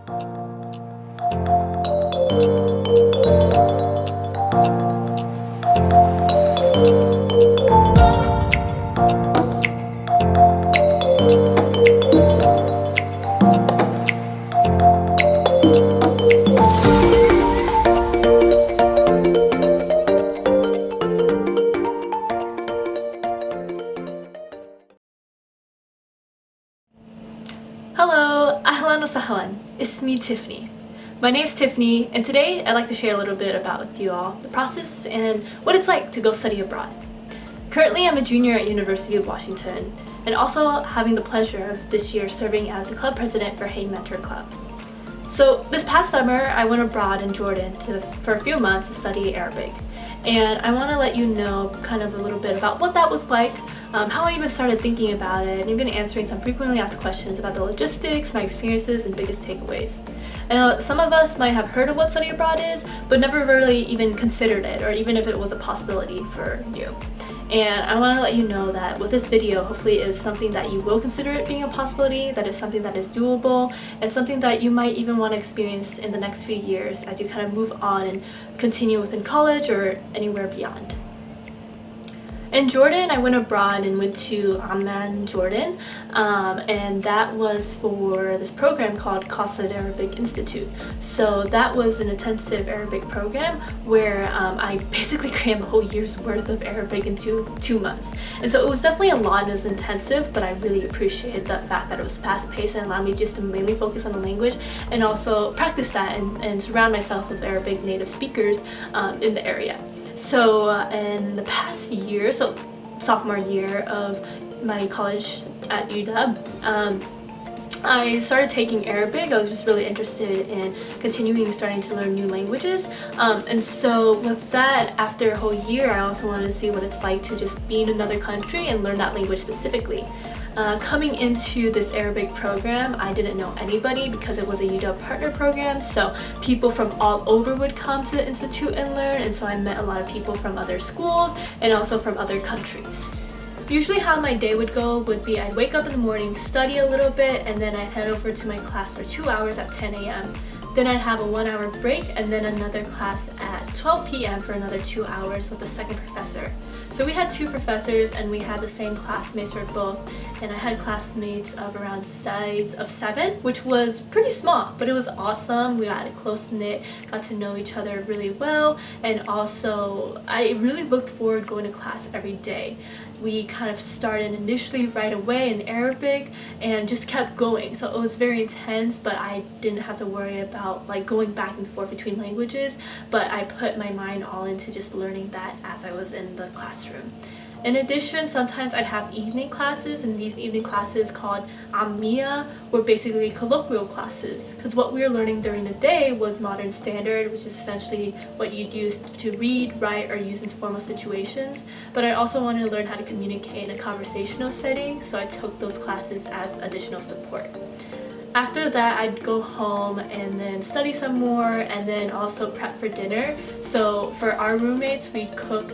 Hello, ahlan wa sahlan. It's me, Tiffany. My name's Tiffany, and today I'd like to share a little bit about with you all the process and what it's like to go study abroad. Currently, I'm a junior at University of Washington, and also having the pleasure of this year serving as the club president for Hey Mentor Club. So this past summer, I went abroad in Jordan for a few months to study Arabic. And I want to let you know kind of a little bit about what that was like, how I even started thinking about it, and even answering some frequently asked questions about the logistics, my experiences, and biggest takeaways. And some of us might have heard of what study abroad is, but never really even considered it, or even if it was a possibility for you. And I want to let you know that with this video, hopefully it is something that you will consider it being a possibility, that is something that is doable, and something that you might even want to experience in the next few years as you kind of move on and continue within college or anywhere beyond. In Jordan, I went abroad and went to Amman, Jordan, and that was for this program called Qasad Arabic Institute. So that was an intensive Arabic program where I basically crammed a whole year's worth of Arabic into 2 months. And so it was definitely a lot and it was intensive, but I really appreciated the fact that it was fast-paced and allowed me just to mainly focus on the language and also practice that and surround myself with Arabic native speakers in the area. So in the past year, so sophomore year of my college at UW, I started taking Arabic. I was just really interested in continuing starting to learn new languages. And so with that, after a whole year, I also wanted to see what it's like to just be in another country and learn that language specifically. Coming into this Arabic program, I didn't know anybody because it was a UW partner program, so people from all over would come to the institute and learn, and so I met a lot of people from other schools and also from other countries. Usually how my day would go would be I'd wake up in the morning, study a little bit, and then I'd head over to my class for 2 hours at 10 a.m. Then I'd have a 1-hour break and then another class at 12 p.m. for another 2 hours with the second professor. So we had 2 professors and we had the same classmates for both, and I had classmates of around size of 7, which was pretty small, but it was awesome. We got close-knit, got to know each other really well, and also I really looked forward going to class every day. We kind of started initially right away in Arabic and just kept going, so it was very intense, but I didn't have to worry about like going back and forth between languages, but I put my mind all into just learning that as I was in the classroom. In addition, sometimes I'd have evening classes, and these evening classes called Ammiya were basically colloquial classes, because what we were learning during the day was modern standard, which is essentially what you'd use to read, write, or use in formal situations. But I also wanted to learn how to communicate in a conversational setting, so I took those classes as additional support. After that, I'd go home and then study some more and then also prep for dinner. So for our roommates, we'd cook,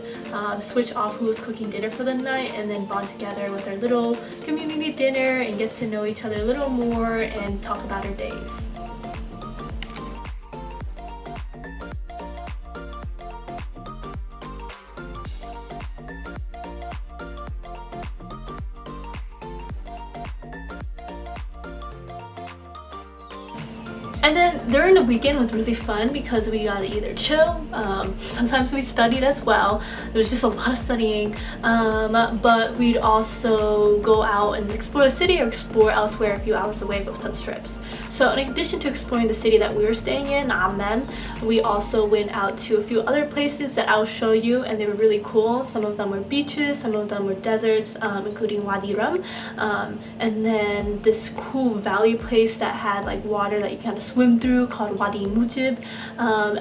switch off who was cooking dinner for the night, and then bond together with our little community dinner and get to know each other a little more and talk about our days. And then during the weekend was really fun because we got to either chill, sometimes we studied as well. There was just a lot of studying, but we'd also go out and explore the city or explore elsewhere a few hours away for some trips. So in addition to exploring the city that we were staying in, Amman, we also went out to a few other places that I'll show you, and they were really cool. Some of them were beaches, some of them were deserts, including Wadi Rum, and then this cool valley place that had like water that you kind of swim through called Wadi Mujib,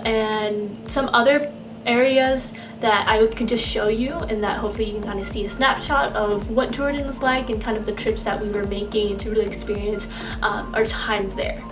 and some other areas that I can just show you, and that hopefully you can kind of see a snapshot of what Jordan was like and kind of the trips that we were making and to really experience our time there.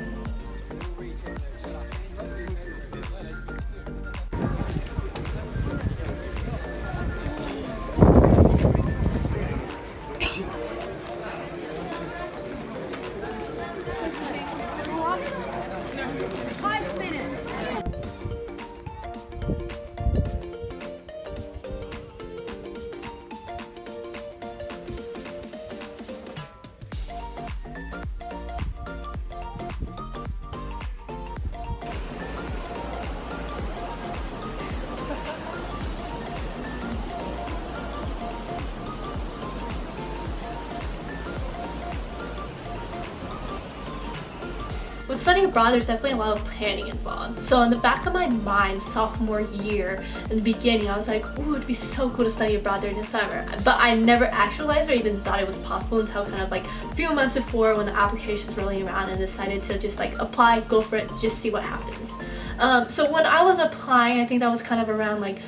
with studying abroad, there's definitely a lot of planning involved. So in the back of my mind, sophomore year, in the beginning, I was like, ooh, it'd be so cool to study abroad during the summer. But I never actualized or even thought it was possible until kind of like a few months before, when the applications rolling around, and decided to just like apply, go for it, just see what happens. So when I was applying, I think that was kind of around like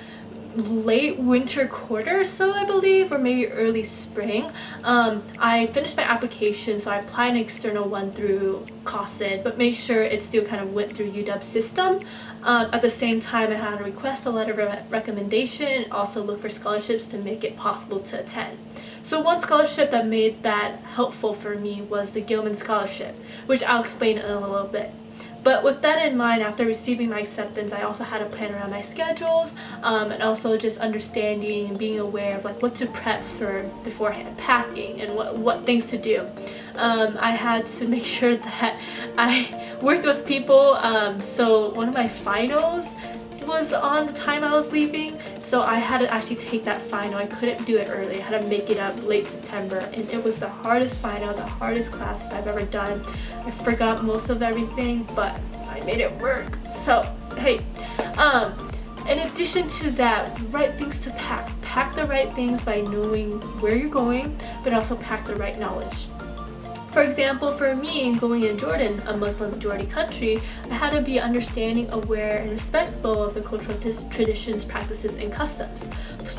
late winter quarter or so, I believe, or maybe early spring. I finished my application, so I applied an external one through COSID, but made sure it still kind of went through UW's system. At the same time, I had to request a letter of recommendation and also look for scholarships to make it possible to attend. So one scholarship that made that helpful for me was the Gilman Scholarship, which I'll explain in a little bit. But with that in mind, after receiving my acceptance, I also had to plan around my schedules, and also just understanding and being aware of like what to prep for beforehand, packing, and what things to do. I had to make sure that I worked with people. So one of my finals was on the time I was leaving, so I had to actually take that final. I couldn't do it early. I had to make it up late September, and it was the hardest final, the hardest class I've ever done. I forgot most of everything, but I made it work. So hey, in addition to that, right things to pack the right things by knowing where you're going, but also pack the right knowledge. For example, for me, going in Jordan, a Muslim majority country, I had to be understanding, aware, and respectful of the cultural traditions, practices, and customs.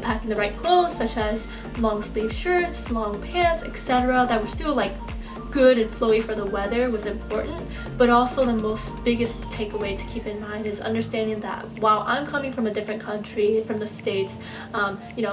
Packing the right clothes, such as long sleeve shirts, long pants, etc., that were still like good and flowy for the weather was important. But also the biggest takeaway to keep in mind is understanding that while I'm coming from a different country, from the States,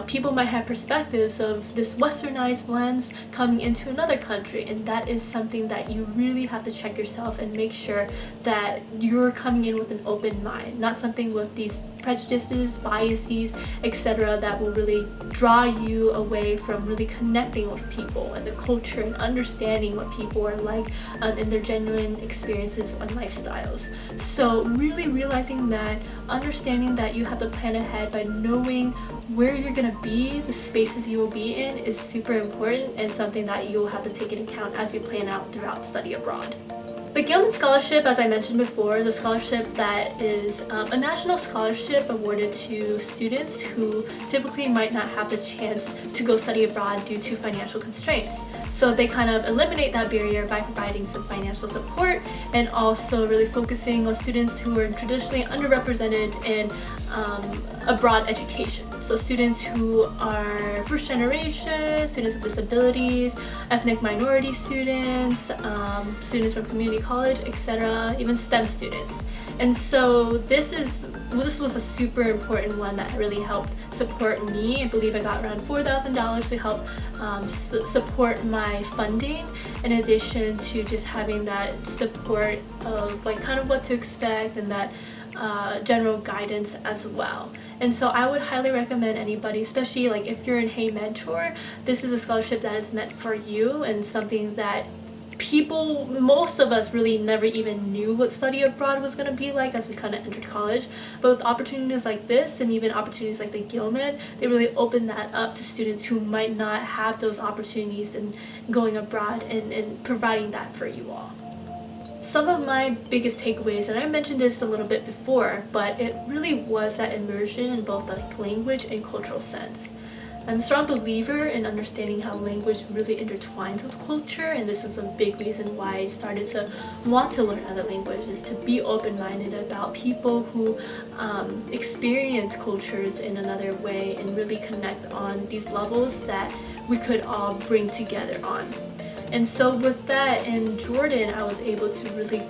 people might have perspectives of this westernized lens coming into another country, and that is something that you really have to check yourself and make sure that you're coming in with an open mind, not something with these prejudices, biases, etc., that will really draw you away from really connecting with people and the culture and understanding what people are like in their genuine experiences and lifestyles. So really realizing that, understanding that you have to plan ahead by knowing where you're going to be, the spaces you will be in, is super important and something that you will have to take into account as you plan out throughout study abroad. The Gilman Scholarship, as I mentioned before, is a scholarship that is a national scholarship awarded to students who typically might not have the chance to go study abroad due to financial constraints. So they kind of eliminate that barrier by providing some financial support and also really focusing on students who are traditionally underrepresented in abroad education. So students who are first generation, students with disabilities, ethnic minority students, students from community college, etc., even STEM students. And so this was a super important one that really helped support me. I believe I got around $4,000 to help support my funding, in addition to just having that support of like kind of what to expect and that general guidance as well. And so I would highly recommend anybody, especially like if you're in Hey Mentor, this is a scholarship that is meant for you and something that most of us really never even knew what study abroad was going to be like as we kind of entered college. But with opportunities like this and even opportunities like the Gilman, they really open that up to students who might not have those opportunities in going abroad and providing that for you all. Some of my biggest takeaways, and I mentioned this a little bit before, but it really was that immersion in both the language and cultural sense. I'm a strong believer in understanding how language really intertwines with culture, and this is a big reason why I started to want to learn other languages, to be open-minded about people who experience cultures in another way and really connect on these levels that we could all bring together on. And so with that, in Jordan, I was able to really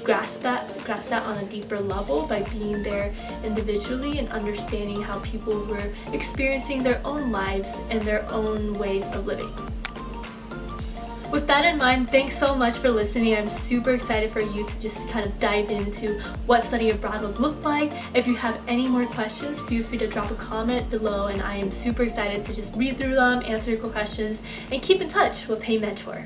grasp that on a deeper level by being there individually and understanding how people were experiencing their own lives and their own ways of living. With that in mind, thanks so much for listening. I'm super excited for you to just kind of dive into what study abroad would look like. If you have any more questions, feel free to drop a comment below, and I am super excited to just read through them, answer your questions, and keep in touch with Hey Mentor.